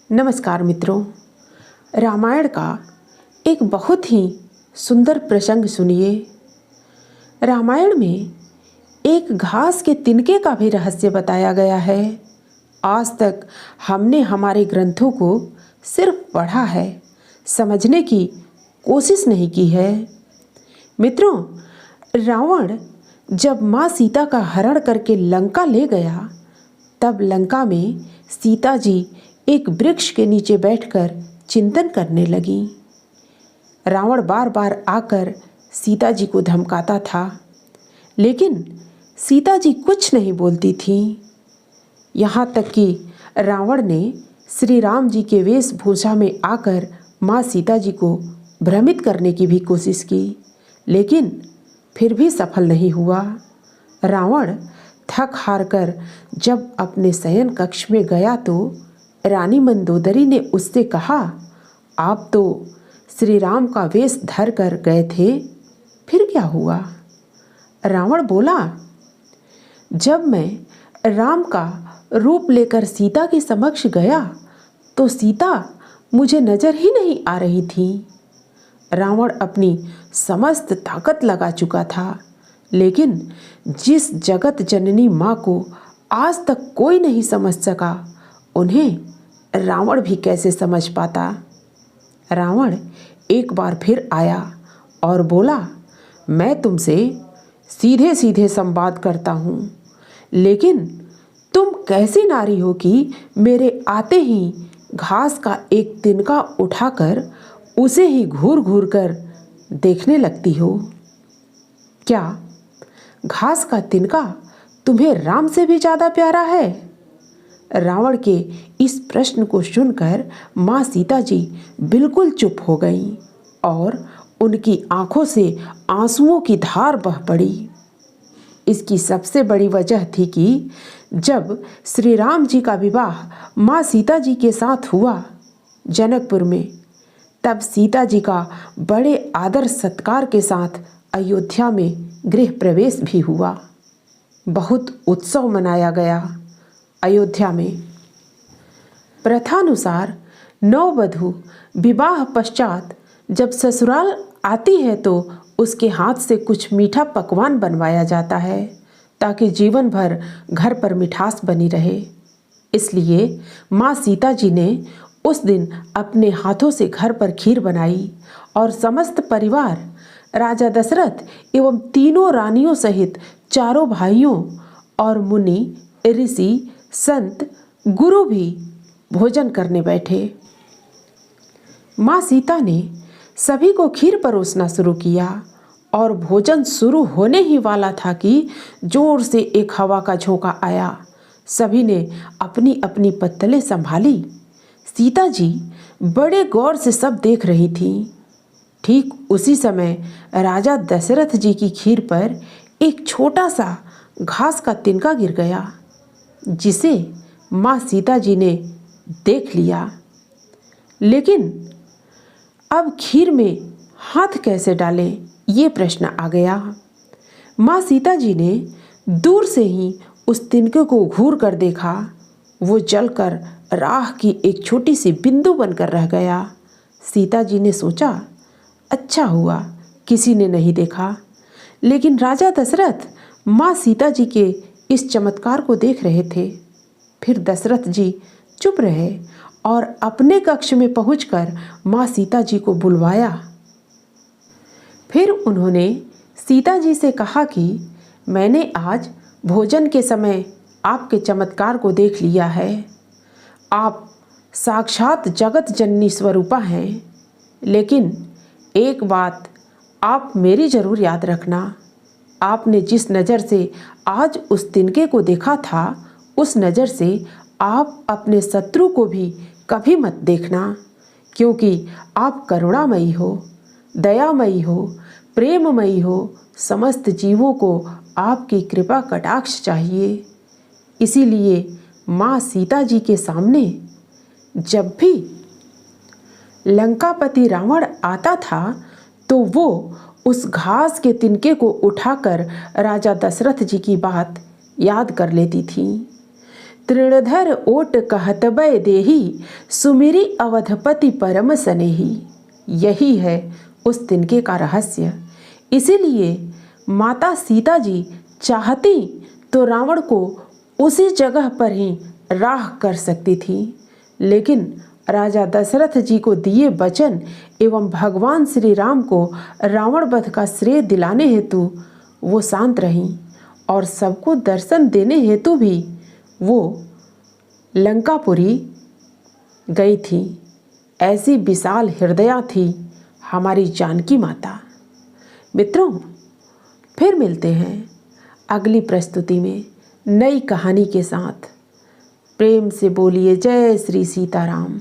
नमस्कार मित्रों, रामायण का एक बहुत ही सुंदर प्रसंग सुनिए। रामायण में एक घास के तिनके का भी रहस्य बताया गया है। आज तक हमने हमारे ग्रंथों को सिर्फ पढ़ा है, समझने की कोशिश नहीं की है। मित्रों, रावण जब माँ सीता का हरण करके लंका ले गया, तब लंका में सीता जी एक वृक्ष के नीचे बैठकर चिंतन करने लगी। रावण बार बार आकर सीता जी को धमकाता था, लेकिन सीता जी कुछ नहीं बोलती थी। यहाँ तक कि रावण ने श्री राम जी के वेशभूषा में आकर माँ सीता जी को भ्रमित करने की भी कोशिश की, लेकिन फिर भी सफल नहीं हुआ। रावण थक हार कर जब अपने शयन कक्ष में गया तो रानी मंदोदरी ने उससे कहा, आप तो श्री राम का वेश धर कर गए थे, फिर क्या हुआ? रावण बोला, जब मैं राम का रूप लेकर सीता के समक्ष गया तो सीता मुझे नजर ही नहीं आ रही थी। रावण अपनी समस्त ताकत लगा चुका था, लेकिन जिस जगत जननी माँ को आज तक कोई नहीं समझ सका, उन्हें रावण भी कैसे समझ पाता। रावण एक बार फिर आया और बोला, मैं तुमसे सीधे सीधे संवाद करता हूँ, लेकिन तुम कैसी नारी हो कि मेरे आते ही घास का एक तिनका उठाकर उसे ही घूर घूर कर देखने लगती हो। क्या घास का तिनका तुम्हें राम से भी ज़्यादा प्यारा है? रावण के इस प्रश्न को सुनकर माँ सीता जी बिल्कुल चुप हो गईं और उनकी आंखों से आंसुओं की धार बह पड़ी। इसकी सबसे बड़ी वजह थी कि जब श्री राम जी का विवाह माँ सीता जी के साथ हुआ जनकपुर में, तब सीता जी का बड़े आदर सत्कार के साथ अयोध्या में गृह प्रवेश भी हुआ। बहुत उत्सव मनाया गया। अयोध्या में प्रथानुसार नववधू विवाह पश्चात जब ससुराल आती है तो उसके हाथ से कुछ मीठा पकवान बनवाया जाता है, ताकि जीवन भर घर पर मिठास बनी रहे। इसलिए माँ सीता जी ने उस दिन अपने हाथों से घर पर खीर बनाई और समस्त परिवार, राजा दशरथ एवं तीनों रानियों सहित चारों भाइयों और मुनि, ऋषि, संत, गुरु भी भोजन करने बैठे। माँ सीता ने सभी को खीर परोसना शुरू किया और भोजन शुरू होने ही वाला था कि जोर से एक हवा का झोंका आया। सभी ने अपनी अपनी पत्तलें संभाली। सीता जी बड़े गौर से सब देख रही थी। ठीक उसी समय राजा दशरथ जी की खीर पर एक छोटा सा घास का तिनका गिर गया, जिसे माँ सीता जी ने देख लिया। लेकिन अब खीर में हाथ कैसे डालें, ये प्रश्न आ गया। माँ सीता जी ने दूर से ही उस तिनके को घूर कर देखा। वो जलकर राख की एक छोटी सी बिंदु बनकर रह गया। सीता जी ने सोचा, अच्छा हुआ किसी ने नहीं देखा। लेकिन राजा दशरथ माँ सीता जी के इस चमत्कार को देख रहे थे। फिर दशरथ जी चुप रहे और अपने कक्ष में पहुंचकर माँ सीता जी को बुलवाया। फिर उन्होंने सीता जी से कहा कि मैंने आज भोजन के समय आपके चमत्कार को देख लिया है। आप साक्षात जगत जननी स्वरूपा हैं, लेकिन एक बात आप मेरी जरूर याद रखना। आपने जिस नज़र से आज उस तिनके को देखा था, उस नज़र से आप अपने शत्रु को भी कभी मत देखना, क्योंकि आप करुणामयी हो, दयामयी हो, प्रेममयी हो। समस्त जीवों को आपकी कृपा कटाक्ष चाहिए। इसीलिए माँ सीता जी के सामने जब भी लंकापति रावण आता था तो वो उस घास के तिनके को उठाकर राजा दशरथ जी की बात याद कर लेती थी। तृणधर ओट कहतबय देही, सुमिरी अवधपति परम सनेही। यही है उस तिनके का रहस्य। इसीलिए माता सीता जी चाहती तो रावण को उसी जगह पर ही राख कर सकती थी, लेकिन राजा दशरथ जी को दिए वचन एवं भगवान श्री राम को रावण वध का श्रेय दिलाने हेतु वो शांत रहीं और सबको दर्शन देने हेतु भी वो लंकापुरी गई थी। ऐसी विशाल हृदया थी हमारी जानकी माता। मित्रों, फिर मिलते हैं अगली प्रस्तुति में नई कहानी के साथ। प्रेम से बोलिए जय श्री सीताराम।